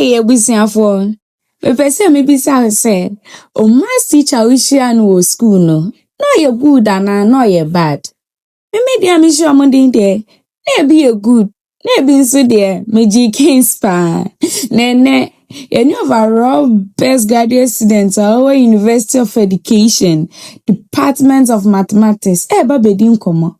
Hey, abusuafo. Pese me bisa say, o math teacher we share no school no. No ye good and no ye bad. Me dia me sure mo din de. Na be a good. Na be nso de me GK spa. Nene, any overall best graduate student at our University of Education, Department of Mathematics. Ba bedin komo.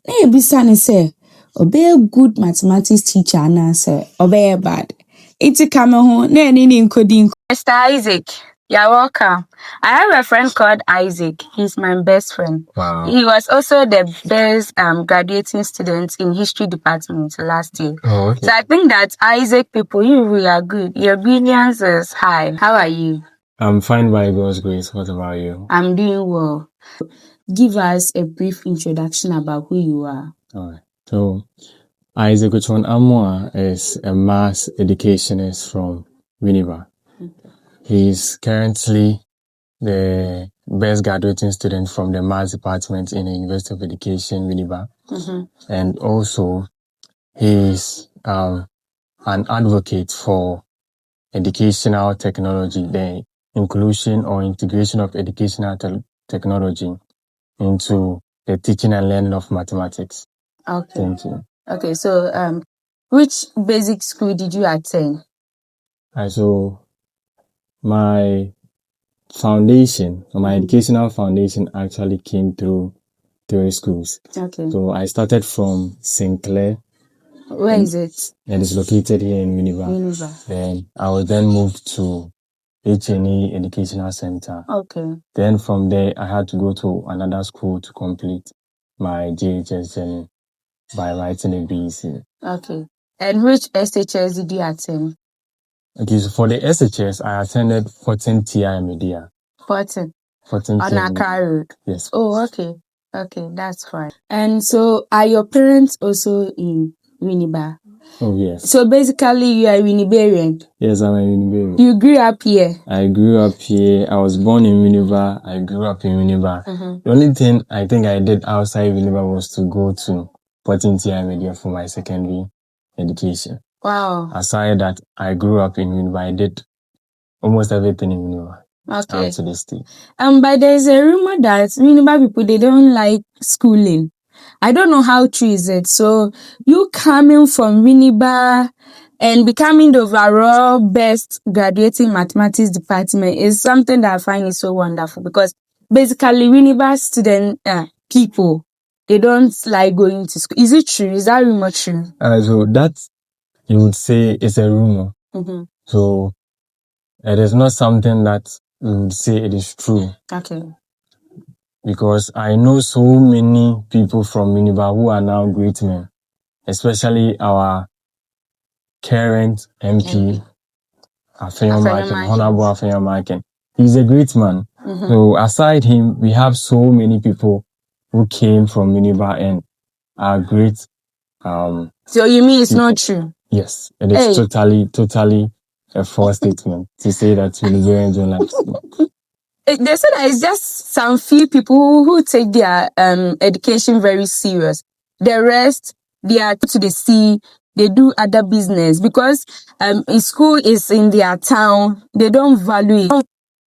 Na ye bisa ne say, obe a good mathematics teacher na say obe bad. Iti kame ho na eni ni nkodi. Mr. Isaac, you're welcome. I have a friend called Isaac. He's my best friend. Wow. He was also the best graduating student in history department last year. Oh, okay. So I think that Isaac people, you really are good. Your brilliance is high. How are you? I'm fine by God's grace. What about you? I'm doing well. Give us a brief introduction about who you are. All right. So, Isaac Ochon Amwa is a mass educationist from Winneba. He's currently the best graduating student from the maths department in the University of Education, Winneba. And also, he's an advocate for educational technology, the inclusion or integration of educational technology into the teaching and learning of mathematics. Okay. Thank you. Okay, so which basic school did you attend? So my foundation, or my educational foundation actually came through 3 schools. Okay. So I started from St. Clair. Where is it? It is located here in Winneba. Then I was then moved to HNE Educational Center. Okay. Then from there, I had to go to another school to complete my JHS journey by writing a BEC. Okay. And which SHS did you attend? Okay, so for the SHS, I attended 14 TI Media. 14? 14 On TI Accra Road? Yes. Oh, okay. Okay, that's fine. And so, are your parents also in Winneba? Oh, yes. So basically, you are a Winnebarian? Yes, I'm a Winnebarian. You grew up here? I grew up here. I was born in Winneba. I grew up in Winneba. The only thing I think I did outside Winneba was to go to 14 TI Media for my secondary education. Wow. Aside that, I grew up in Winneba. I did almost everything in Winneba. Okay. Up to this day. But there's a rumor that Winneba people, they don't like schooling. I don't know how true is it. So you coming from Winneba and becoming the overall best graduating mathematics department is something that I find is so wonderful, because basically Winneba student people, they don't like going to school. Is it true? Is that rumor true? So that you would say is a rumor. So it is not something that we would say it is true. Okay. Because I know so many people from Winneba who are now great men, especially our current MP, Honorable Afenyo Markin. He's a great man. So aside him, we have so many people who came from Winneba and are great. So you mean it's not true? Yes, it is totally a false statement to say that Winnebarians don't like school. They said that it's just some few people who take their education very serious. The rest, they are to the sea, they do other business, because school is in their town, they don't value it.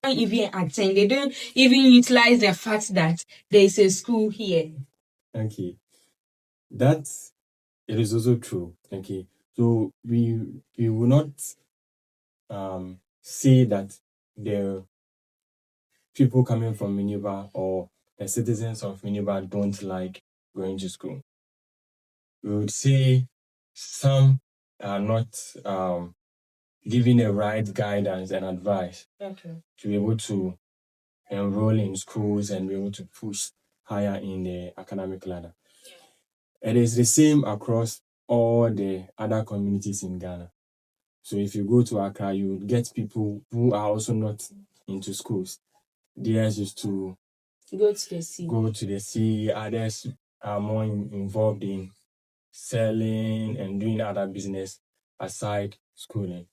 They don't even attend, they don't even utilize the fact that there is a school here. Okay, it is also true. Okay, so we will not say that the people coming from Winneba or the citizens of Winneba don't like going to school. We would say some are not given the right guidance and advice to be able to enroll in schools and be able to push higher in the academic ladder. It is the same across all the other communities in Ghana. So if you go to Accra, you would get people who are also not into schools. Theirs is to go to the sea. Others are more involved in selling and doing other business aside schooling.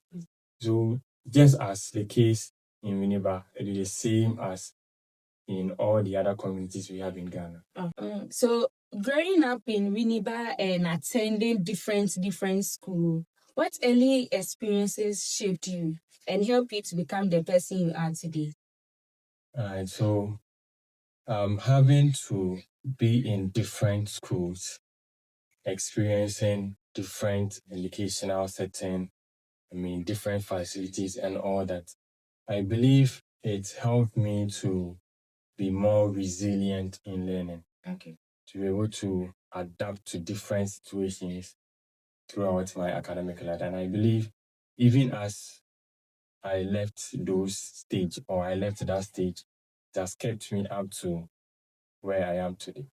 So just as the case in Winneba, it is the same as in all the other communities we have in Ghana. So growing up in Winneba and attending different schools, What early experiences shaped you and helped you to become the person you are today? Alright, so having to be in different schools, experiencing different educational setting, different facilities and all that, I believe it helped me to be more resilient in learning. Okay. To be able to adapt to different situations throughout my academic life. And I believe even as I left that stage, it has kept me up to where I am today.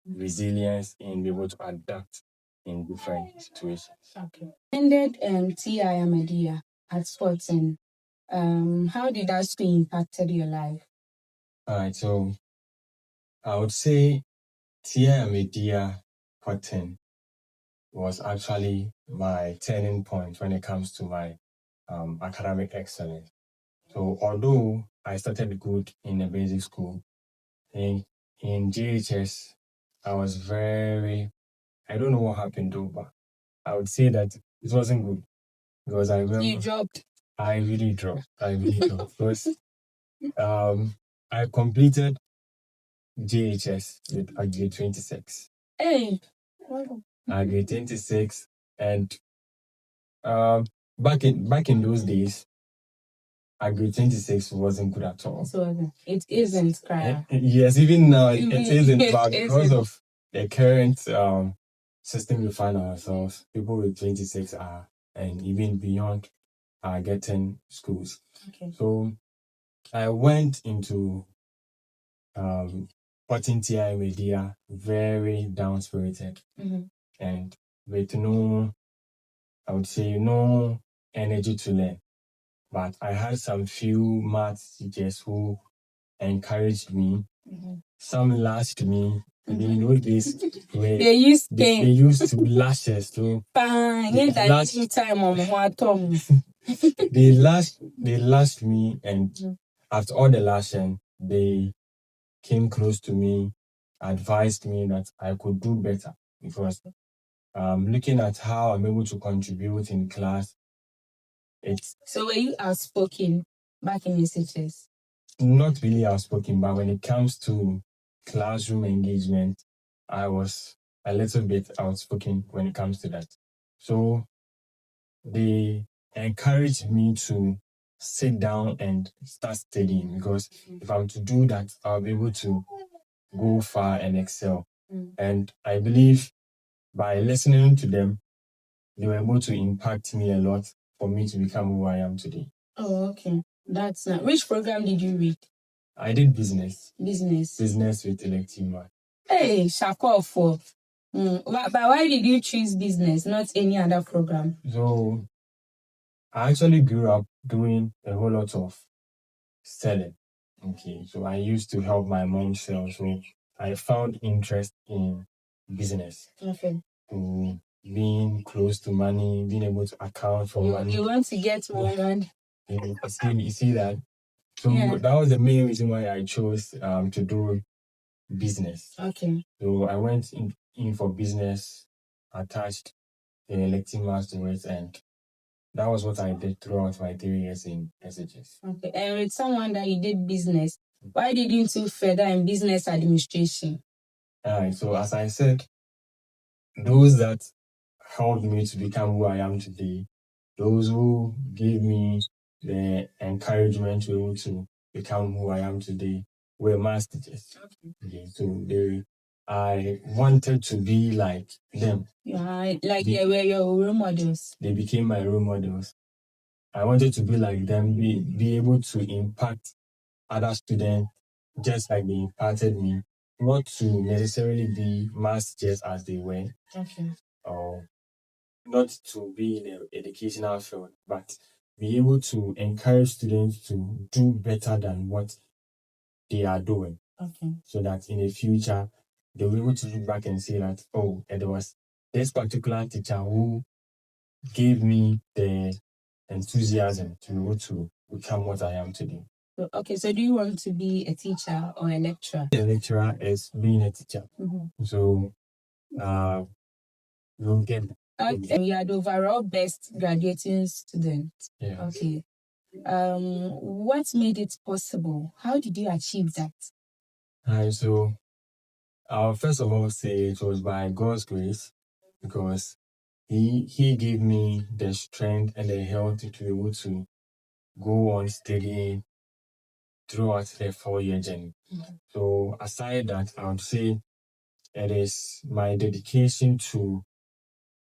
Resilience in being able to adapt in different situations. Okay. Ended TI Ahmadiyya at 14. How did that school impacted your life? Alright, so I would say TI Ahmadiyya 14 was actually my turning point when it comes to my academic excellence. So although I started good in a basic school, in JHS, I was I don't know what happened though, but I would say that it wasn't good because I remember You dropped. I really dropped. Because I completed JHS with a grade 26. Hey. A grade 26, and back in those days, a grade 26 wasn't good at all. So it isn't, Kaya. Yes, even now it isn't, It but because isn't. of the current system we find ourselves, people with 26 are, and even beyond, are getting schools. Okay. So I went into 14 TI Ahmadiyya very down spirited and with no energy to learn. But I had some few maths teachers who encouraged me. Some lashed me. In those days, They used to lash us. So they lashed me, and after all the lashing, they came close to me, advised me that I could do better because looking at how I'm able to contribute in class, So were you outspoken back in SHS? Not really outspoken, but when it comes to classroom engagement, I was a little bit outspoken when it comes to that. So they encouraged me to sit down and start studying because if I'm to do that, I'll be able to go far and excel. And I believe by listening to them, they were able to impact me a lot for me to become who I am today. Oh, okay. That's nice. Which program did you read? I did business. Business with elective math. Hey, Shako for. But why did you choose business, not any other program? So I actually grew up doing a whole lot of selling. Okay, so I used to help my mom sell. So I found interest in business. Okay. So being close to money, being able to account for money. You want to get more money. You see that? So that was the main reason why I chose to do business. Okay. So I went in for business, attached the elective maths to it, and that was what I did throughout my 3 years in SHS. Okay. And with someone that you did business, why didn't you further in business administration? Alright, so as I said, those that helped me to become who I am today, those who gave me the encouragement to be able to become who I am today were maths teachers. Okay, so I wanted to be like them. Yeah, like they were your role models. They became my role models. I wanted to be like them, be able to impact other students just like they impacted me, not to necessarily be maths just as they were, or not to be in an educational field, but be able to encourage students to do better than what they are doing. Okay. So that in the future, they'll be able to look back and say that, oh, there was this particular teacher who gave me the enthusiasm to be able to become what I am today. Okay, so do you want to be a teacher or a lecturer? A lecturer is being a teacher. So you'll get Okay, you are the overall best graduating student. Yeah. Okay. What made it possible? How did you achieve that? And so I'll first of all say it was by God's grace, because He gave me the strength and the health to be able to go on studying throughout the 4-year journey. So aside that, I would say it is my dedication to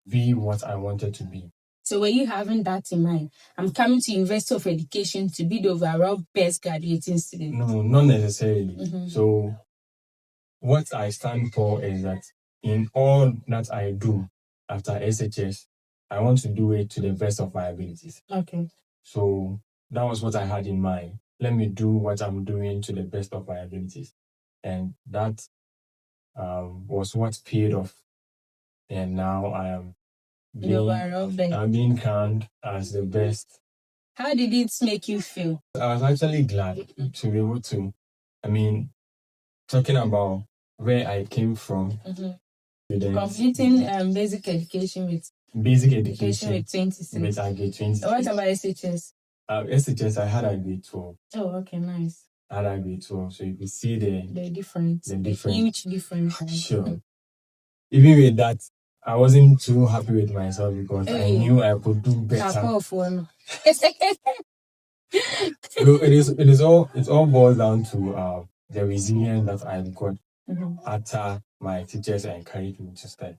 be what I wanted to be. So were you having that in mind? I'm coming to University of Education to be the overall best graduating student. No, not necessarily. Mhm. So what I stand for is that in all that I do after SHS, I want to do it to the best of my abilities. Okay. So that was what I had in mind. Let me do what I'm doing to the best of my abilities. And that was what paid off. And now I am The overall best. I'm being crowned as the best. How did it make you feel? I was actually glad to be able to, talking about where I came from. Completing basic education with Basic education with 26. with a grade 20. What about SHS? SHS, I had a grade 12. Oh, okay, nice. I had a grade 12, so you can see the difference. The difference. Huge difference. Sure. Even with that, I wasn't too happy with myself because I knew I could do better. So it all boils down to the resilience that I got after my teachers encouraged me to study.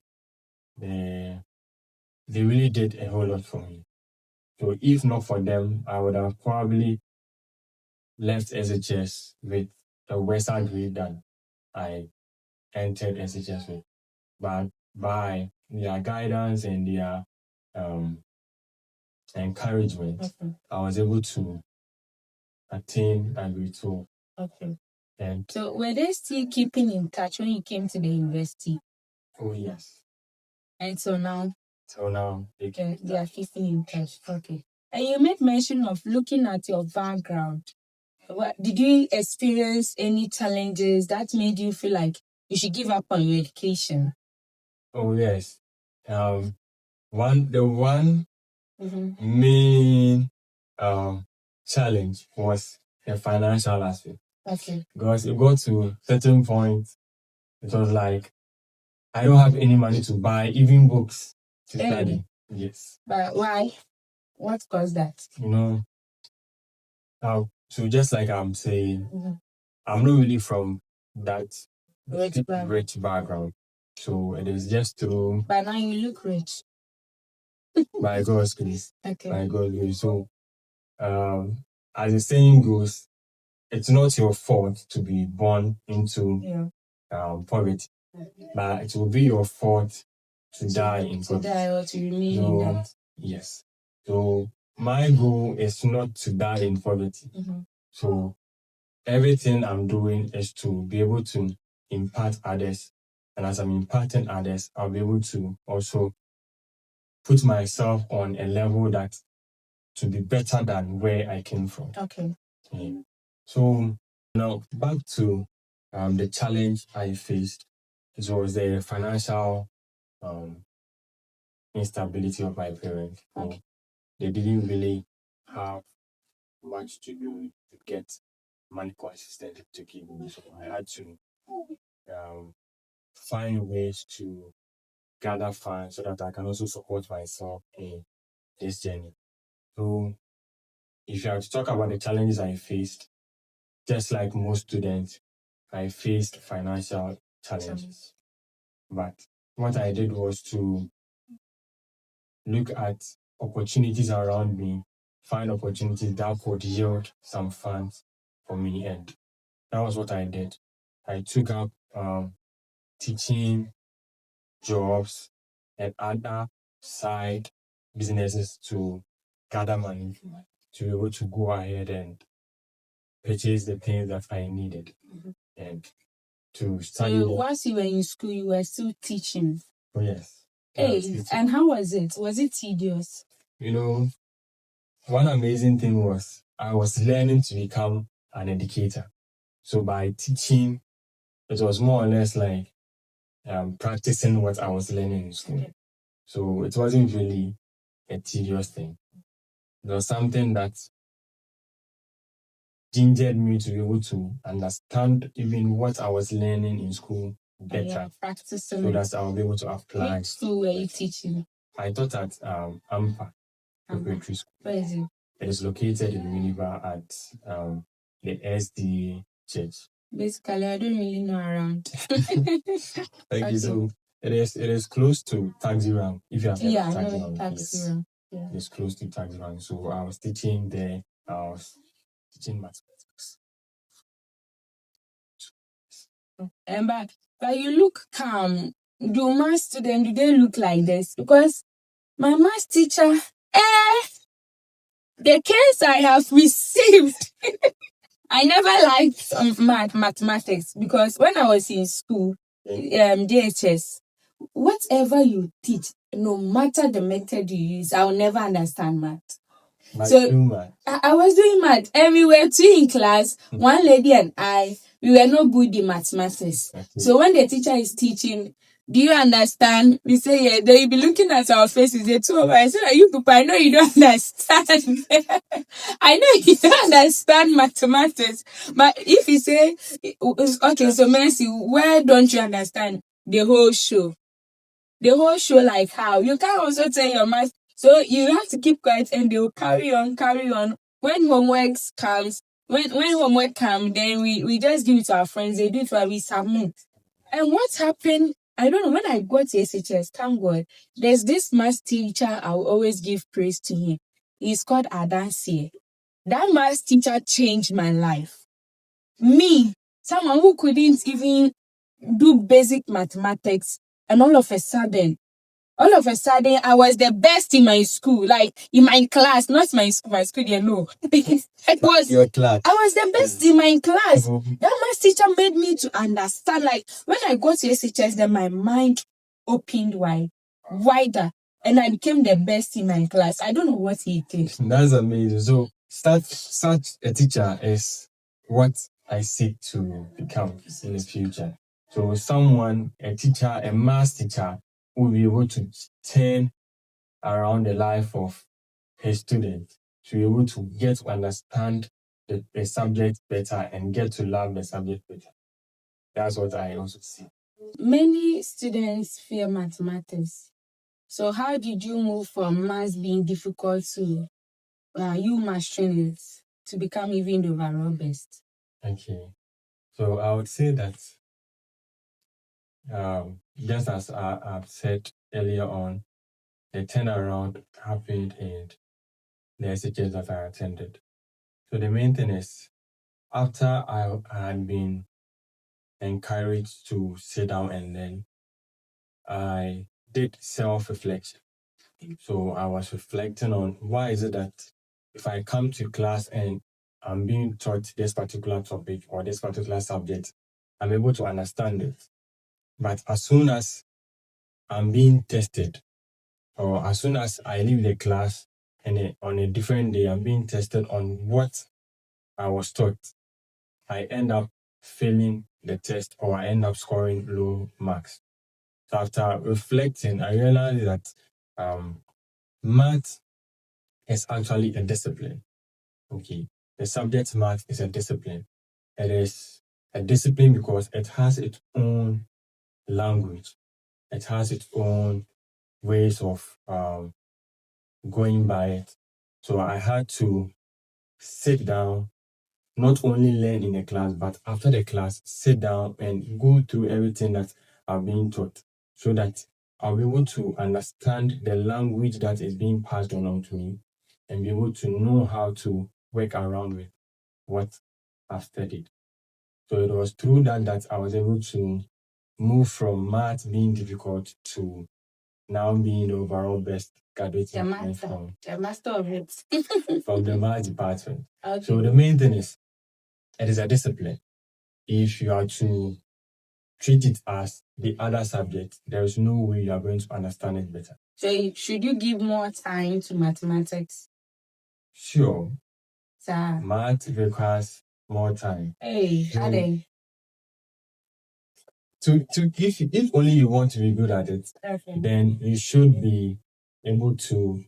They really did a whole lot for me. So if not for them, I would have probably left SHS with a worse grade than I entered SHS with. But by their guidance and their encouragement, I was able to attain a grade 12. Okay. And so were they still keeping in touch when you came to the university? Oh yes. And so now? So now they are keeping in touch. Okay. And you made mention of looking at your background. Did you experience any challenges that made you feel like you should give up on your education? Oh yes. The one main challenge was the financial aspect. Okay. Because it got to a certain point, it was like I don't have any money to buy even books to study. Yes. But why? What caused that? So just like I'm saying, I'm not really from that rich background. So it is just through. But now you look rich. By God's grace. Okay. By God's grace. So, as the saying goes, it's not your fault to be born into poverty, but it will be your fault to die in poverty. To die or to remain in that. Yes. So my goal is not to die in poverty. So everything I'm doing is to be able to impart others. And as I'm imparting others, I'll be able to also put myself on a level that to be better than where I came from. Okay. Yeah. So now back to the challenge I faced. It was the financial instability of my parents. Okay. They didn't really have much to do to get money consistently to give me. So I had to find ways to gather funds so that I can also support myself in this journey. So if you have to talk about the challenges I faced, just like most students, I faced financial challenges. But what I did was to look at opportunities around me, find opportunities that could yield some funds for me, and that was what I did. I took up teaching jobs and other side businesses to gather money to be able to go ahead and purchase the things that I needed and to study. So once you were in school, you were still teaching. Oh yes. Hey, and how was it? Was it tedious? One amazing thing was I was learning to become an educator. So by teaching, it was more or less like practicing what I was learning in school. So it wasn't really a tedious thing. It was something that gingered me to be able to understand even what I was learning in school better, Practicing so it. that I'll be able to apply. Which school were you teaching? I taught at AMPA Preparatory School. Where is it? It is located in Miniva at the SDA Church. Basically, I don't really know around. Thank you. So it is close to Taxi Rank. If you have heard Yeah, of I Taxi know Rank, Taxi yes. Rank. Yeah. It's close to Taxi Rank. So I was teaching there. I was teaching mathematics. But you look calm. Do my students, do they look like this? Because my math teacher, the case I have received, I never liked mathematics because when I was in school, DHS, whatever you teach, no matter the method you use, I'll never understand math. I was doing math, and we were two in class. One lady and I, we were not good in mathematics. Okay. So when the teacher is teaching, do you understand? We say, yeah. They'll be looking at our faces. They two of us. I said, you people, I know you don't understand. I know you don't understand mathematics. But if you say, okay, so Mercy, where don't you understand? The whole show. The whole show, like how? You can't also tell your math. So you have to keep quiet and they'll carry on. When homework comes, then we just give it to our friends. They do it while we submit. And what happened? I don't know. When I got to SHS, thank God, there's this math teacher. I will always give praise to him. He's called Adansie. That math teacher changed my life. Me, someone who couldn't even do basic mathematics, and all of a sudden, I was the best in my school, like in my class, not my school, yeah, no. Your class. I was the best in my class. Mm-hmm. That math teacher made me to understand, like, when I got to SHS, then my mind opened wider, and I became the best in my class. I don't know what he did. That's amazing. So such a teacher is what I seek to become in the future. So a teacher, a math teacher, will be able to turn around the life of his students, to be able to get to understand the subject better and get to love the subject better. That's what I also see. Many students fear mathematics. So how did you move from maths being difficult to you mastering it to become even the overall best? Okay. So I would say that just as I've said earlier on, the turnaround happened in the SHS that I attended. So the main thing is, after I had been encouraged to sit down and learn, I did self-reflection. So I was reflecting on why is it that if I come to class and I'm being taught this particular topic or this particular subject, I'm able to understand it. But as soon as I'm being tested, or as soon as I leave the class and on a different day, I'm being tested on what I was taught, I end up failing the test or I end up scoring low marks. So after reflecting, I realized that math is actually a discipline. Okay, the subject math is a discipline. It is a discipline because it has its own language. It has its own ways of going by it. So I had to sit down, not only learn in the class, but after the class, sit down and go through everything that I've been taught so that I'll be able to understand the language that is being passed on to me and be able to know how to work around with what I've studied. So it was through that I was able to move from math being difficult to now being the overall best graduating The master of it. from the math department. Okay. So the main thing is, it is a discipline. If you are to treat it as the other subject, there is no way you are going to understand it better. So should you give more time to mathematics? Sure. Sir. Math requires more time. Hey, So, Ade. if only you want to be good at it, Okay. then you should be able to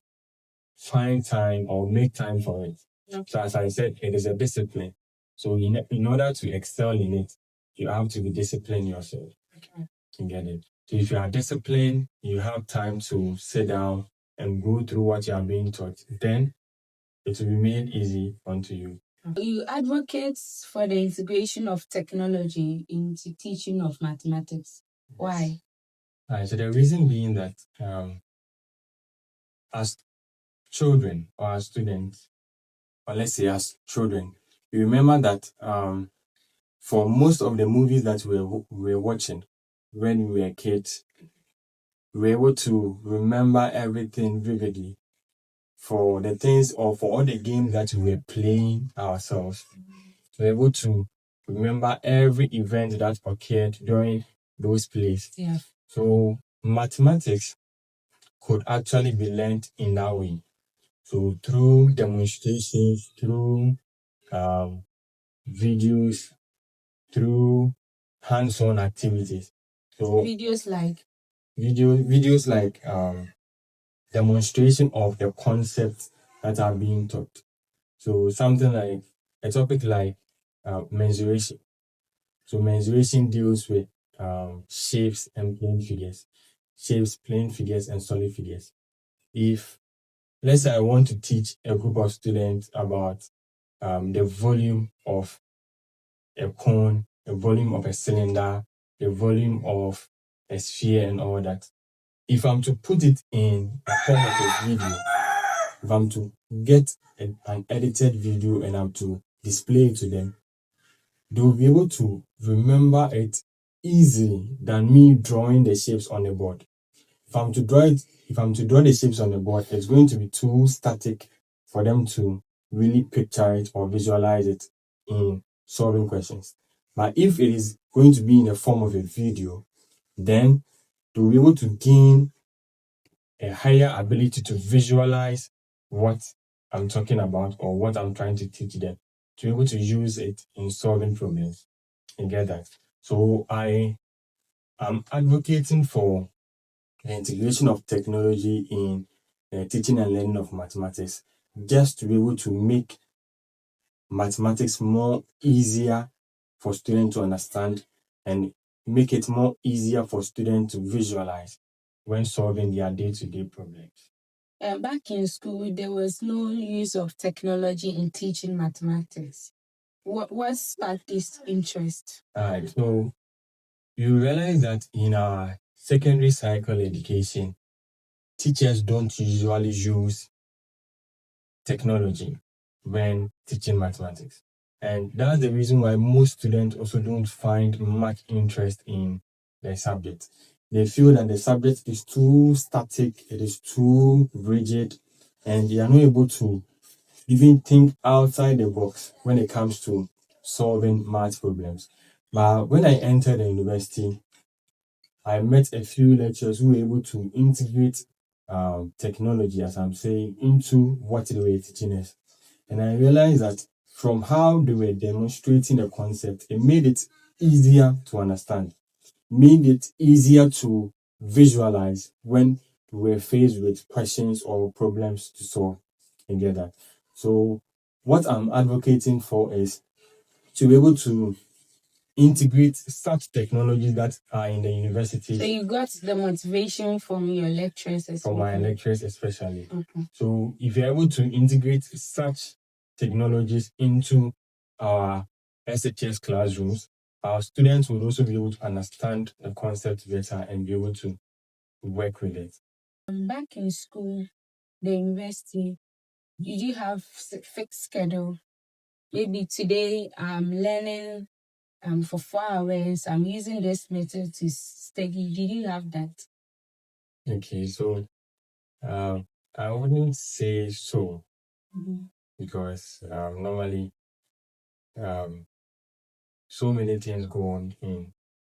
find time or make time for it. Okay. So as I said, it is a discipline. So in order to excel in it, you have to be disciplined yourself Okay. to get it. So if you are disciplined, you have time to sit down and go through what you are being taught. Then it will be made easy unto you. You advocate for the integration of technology into teaching of mathematics. Why? So the reason being that as children or as students, or let's say as children, you remember that for most of the movies that we were watching when we were kids, we were able to remember everything vividly for the things or for all the games that we were playing ourselves. We were able to remember every event that occurred during those plays. Yeah. So mathematics could actually be learned in that way. So through demonstrations, through videos, through hands-on activities. So Videos like videos like demonstration of the concepts that are being taught. So something like a topic like mensuration. So mensuration deals with shapes and plane figures, and solid figures. If let's say I want to teach a group of students about the volume of a cone, the volume of a cylinder, the volume of a sphere, and all that. If I'm to put it in a form of a video, if I'm to get an edited video and I'm to display it to them, they will be able to remember it easily than me drawing the shapes on the board. If I'm to draw the shapes on the board, it's going to be too static for them to really picture it or visualize it in solving questions. But if it is going to be in the form of a video, then they'll be able to gain a higher ability to visualize what I'm talking about or what I'm trying to teach them, to be able to use it in solving problems. You get that? So I am advocating for the integration of technology in teaching and learning of mathematics, just to be able to make mathematics more easier for students to understand and make it more easier for students to visualize when solving their day-to-day problems. back in school, there was no use of technology in teaching mathematics. What sparked this interest? Alright, so you realize that in our secondary cycle education, teachers don't usually use technology when teaching mathematics. And that's the reason why most students also don't find much interest in the subject. They feel that the subject is too static, it is too rigid, and they are not able to even think outside the box when it comes to solving math problems. But when I entered the university, I met a few lecturers who were able to integrate technology, as I'm saying, into what they were teaching us. And I realized that from how they were demonstrating the concept, it made it easier to understand, made it easier to visualize when we were faced with questions or problems to solve and get that. So what I'm advocating for is to be able to integrate such technologies that are in the university. So you got the motivation from your lecturers as From well? my lecturers especially. Okay. So if you're able to integrate such technologies into our SHS classrooms, our students will also be able to understand the concept better and be able to work with it. Back in school, the university, did you have fixed schedule? Maybe today I'm learning for 4 hours. I'm using this method to study. Did you have that? Okay, so I wouldn't say so because normally so many things go on in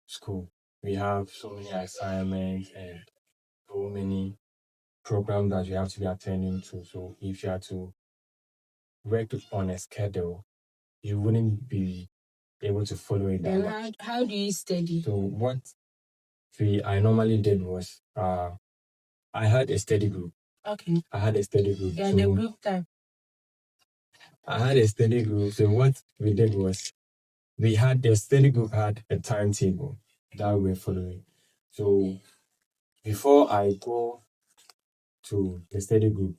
school. We have so many assignments and so many programs that you have to be attending to. So if you are to work on a schedule, you wouldn't be able to follow it that And much. how do you study? So what I normally did was I had a study group. Okay. I had a study group. Yeah, So the group time. I had a study group. So what we did was the study group had a timetable that we were following. So before I go to the study group,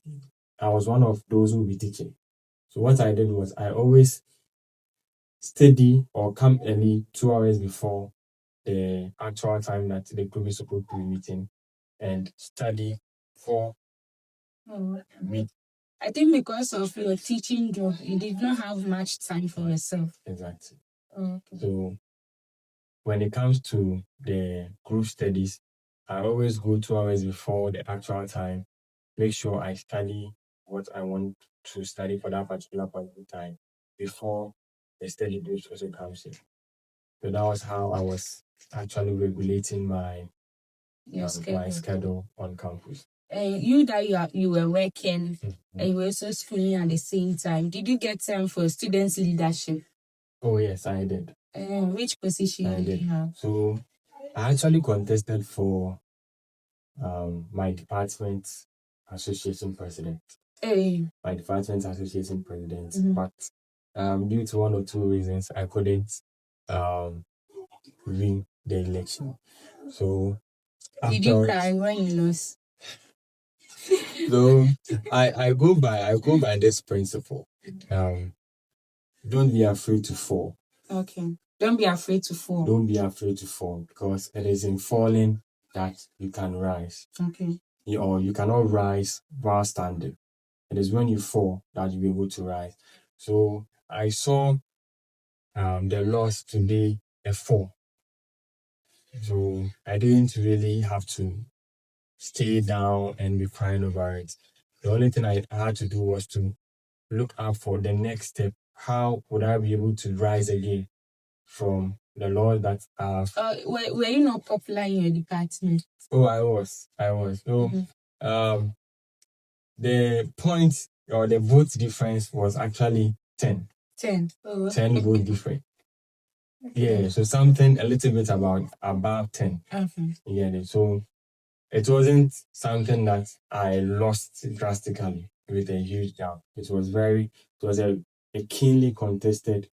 I was one of those who will be teaching. So what I did was I always study or come early 2 hours before the actual time that the group is supposed to be meeting and study for Oh, meet. I think because of your teaching job, you did not have much time for yourself. Exactly. Oh, okay. So when it comes to the group studies, I always go 2 hours before the actual time, make sure I study what I want to study for that particular point in time before the study group also comes in. So that was how I was actually regulating my Your my schedule. schedule on campus. And you were working and you were also schooling at the same time. Did you get time for students leadership? Oh yes, I did. Which position I did did. you have? So I actually contested for my department association president. Hey. My department association president, Mhm. but due to one or two reasons, I couldn't win the election. So Did you afterwards, cry when you lost? so I go by this principle. Don't be afraid to fall. Okay. Don't be afraid to fall. Don't be afraid to fall because it is in falling that you can rise. Okay. Or you cannot rise while standing. It is when you fall that you'll be able to rise. So I saw the loss to be a fall. So I didn't really have to stay down and be crying over it. The only thing I had to do was to look out for the next step. How would I be able to rise again from the loss that I've... Were you not popular in your department? Oh, I was. So the point or the vote difference was actually 10. 10. Oh. 10 vote difference. Yeah, so something a little bit above 10. Okay. Yeah, so it wasn't something that I lost drastically with a huge gap. It was a keenly contested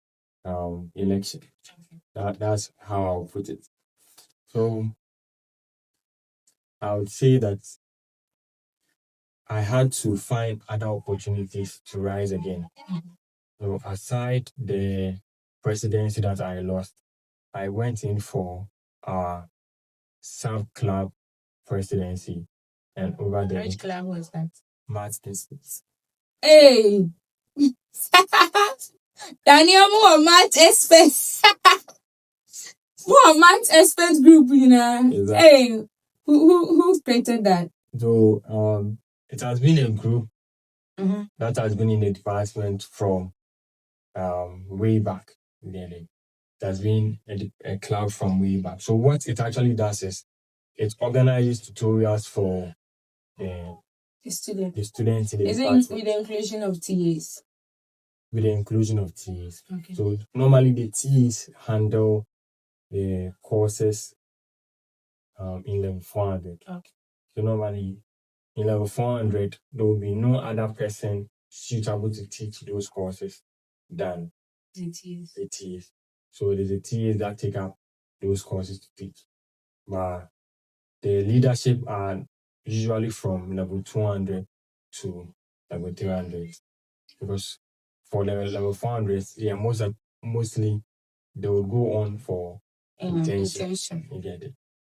election. That's how I'll put it. So I would say that I had to find other opportunities to rise again. So aside the presidency that I lost, I went in for South Club presidency, and over there, Which club was that? Maths Districts. Hey! Daniel, more math experts. More math experts group, you know. Exactly. Hey, who created that? So it has been a group Mm-hmm. that has been in the department from way back. Really, it has been a club from way back. So what it actually does is it organizes tutorials for the students in the Is department. it with the inclusion of TAs? With the inclusion of TAs. Okay. So normally the TAs handle the courses in level 400. Okay. So normally in level 400, there will be no other person suitable to teach those courses than the TAs. So it is the TAs that take up those courses to teach. But the leadership are usually from level 200 to level 300. Because for the level 400, yeah, mostly they will go on for internship. You get it?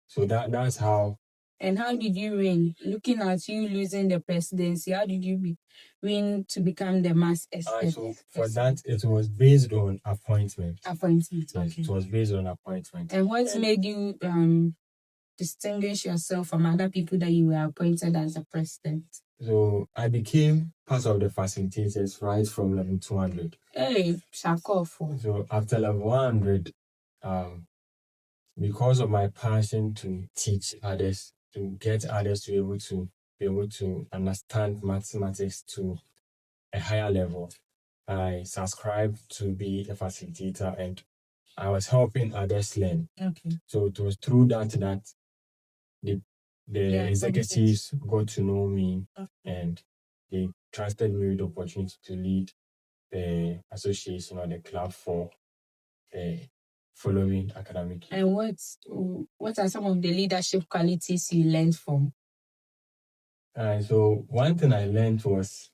So that's how. And how did you win? Looking at you losing the presidency, how did you win to become the mass expert? So for that, it was based on appointment. Appointment, Yes, okay. it was based on appointment. And what made you distinguish yourself from other people that you were appointed as a president? So I became part of the facilitators right from level 200. Hey, Shakofo. So after level 100, because of my passion to teach others, to get others to be able to understand mathematics to a higher level, I subscribed to be a facilitator, and I was helping others learn. Okay. So it was through that the Yeah, executives got to know me, Okay. and they trusted me with the opportunity to lead the association or the club for the following academic year. And what are some of the leadership qualities you learned from? So one thing I learned was,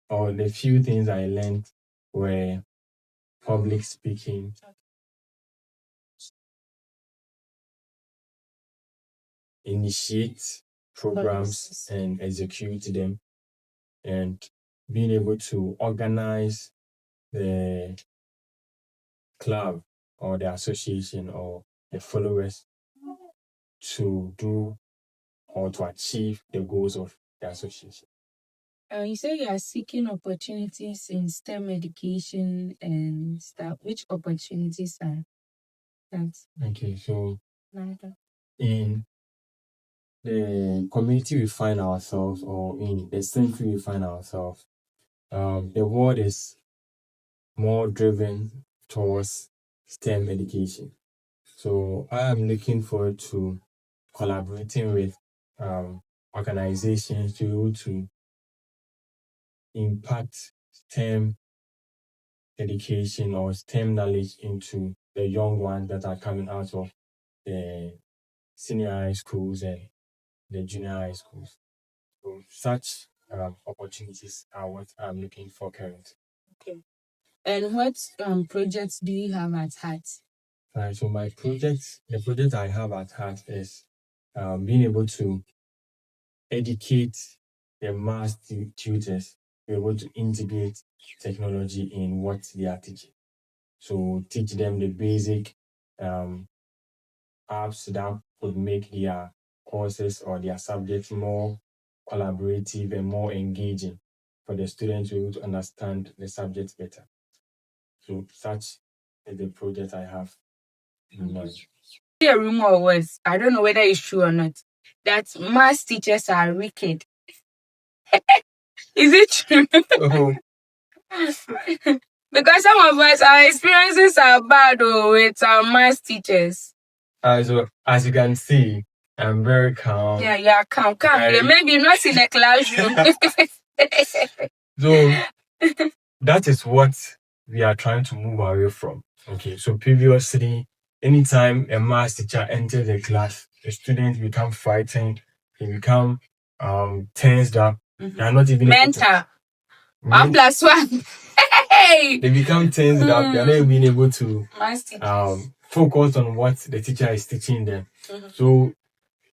or the few things I learned were public speaking, initiate programs and execute them, and being able to organize the club or the association or the followers to do or to achieve the goals of the association. You say you are seeking opportunities in STEM education and stuff. Which opportunities are that? Okay, so Neither. in the community we find ourselves, or in the century we find ourselves, the world is more driven towards STEM education. So I am looking forward to collaborating with organizations to be able to impact STEM education or STEM knowledge into the young ones that are coming out of the senior high schools and the junior high schools. So such opportunities are what I'm looking for currently. Okay. And what projects do you have at heart? Right, so the project I have at heart is being able to educate the mass tutors, be able to integrate technology in what they are teaching. So teach them the basic apps that would make their courses or their subjects more collaborative and more engaging for the students to be able to understand the subject better. So such is the project I have in mind. A rumor was, I don't know whether it's true or not, that math teachers are wicked. Is it true? Oh, Because some of us, our experiences are bad with our math teachers. so as you can see, I'm very calm. Yeah, you are calm. Very- Maybe not in the classroom. So that is what we are trying to move away from. Okay, so previously, anytime a math teacher enters the class, the students become frightened, they become tensed up. They are not even able to- Mental. 1+1. Hey! They become tensed up. They are not even able to Math teachers. focus on what the teacher is teaching them. So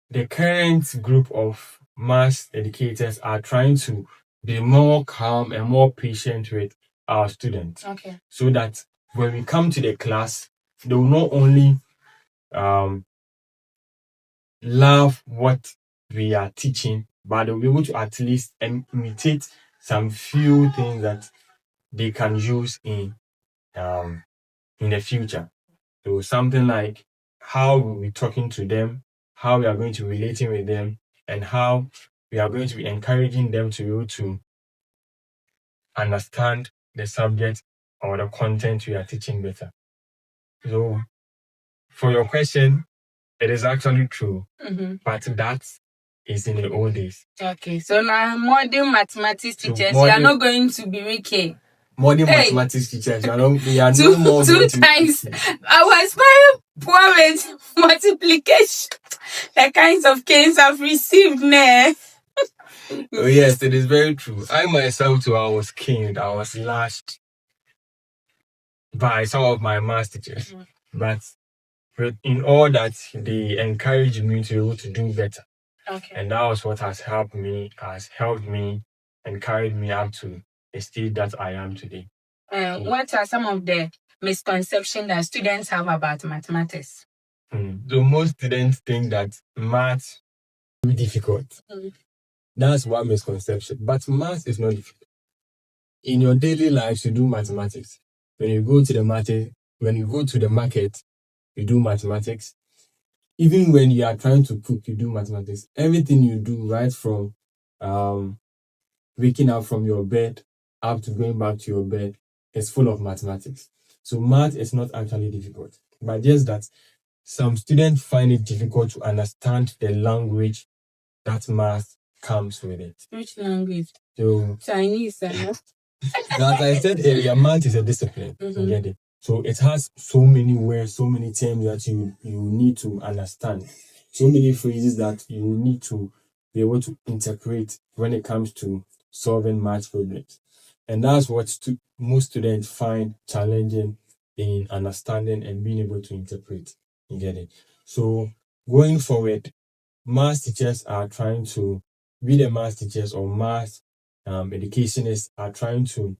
the current group of math educators are trying to be more calm and more patient with our students, Okay. so that when we come to the class, they will not only love what we are teaching, but they'll be able to at least imitate some few things that they can use in the future. So something like how we'll be talking to them, how we are going to be relating with them, and how we are going to be encouraging them to be able to understand the subject or the content we are teaching better. So for your question, it is actually true, but that is in the old days. Okay, so now modern mathematics So teachers, you are modern- not going to be wicked. Modern Hey. mathematics teachers, we are no Two more going to- times. I was very poor with multiplication. The kinds of canes I've received now. Oh yes, it is very true. I myself too, I was caned, I was lashed by some of my math teachers. But in all that, they encouraged me to be able to do better. Okay. And that was what has helped me, and carried me up to the stage that I am today. What are some of the misconceptions that students have about mathematics? So most students think that math is difficult. That's one misconception. But math is not difficult. In your daily life, you do mathematics. When you go to the market, you do mathematics. Even when you are trying to cook, you do mathematics. Everything you do, right from waking up from your bed up to going back to your bed, is full of mathematics. So math is not actually difficult, but just that some students find it difficult to understand the language that math comes with it. Which language? So, Chinese, huh? as I said earlier, math is a discipline. You Mhm. get it? So it has so many words, so many terms that you need to understand, so many phrases that you need to be able to interpret when it comes to solving math problems. And that's what most students find challenging in understanding and being able to interpret. You get it? So going forward, math teachers are trying to, be the math teachers or math educationists are trying to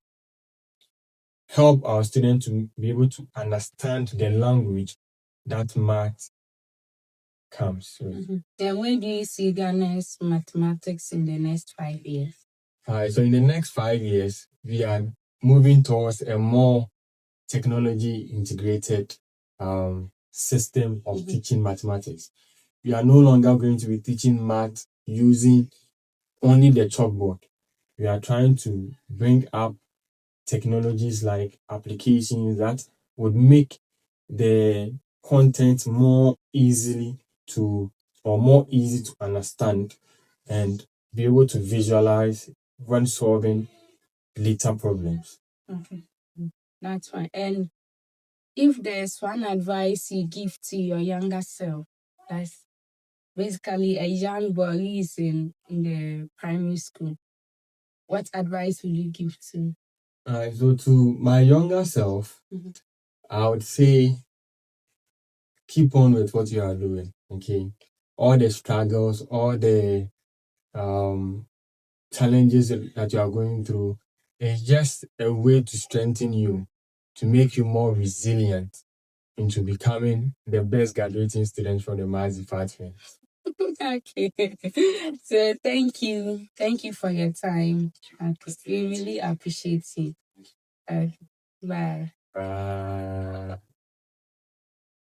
help our students to be able to understand the language that math comes with. Then where do you see Ghana's mathematics in the next 5 years? So in the next 5 years, we are moving towards a more technology integrated system of teaching mathematics. We are no longer going to be teaching math using only the chalkboard. We are trying to bring up technologies like applications that would make the content more easy to understand and be able to visualize when solving later problems. Okay, that's fine. And if there's one advice you give to your younger self, that's basically a young boy who is in the primary school, what advice will you give to? So to my younger self, I would say keep on with what you are doing. Okay, all the struggles, all the challenges that you are going through is just a way to strengthen you, to make you more resilient into becoming the best graduating student from the maths department. Okay. So thank you. Thank you for your time. Okay. We really appreciate it. Bye. Bye.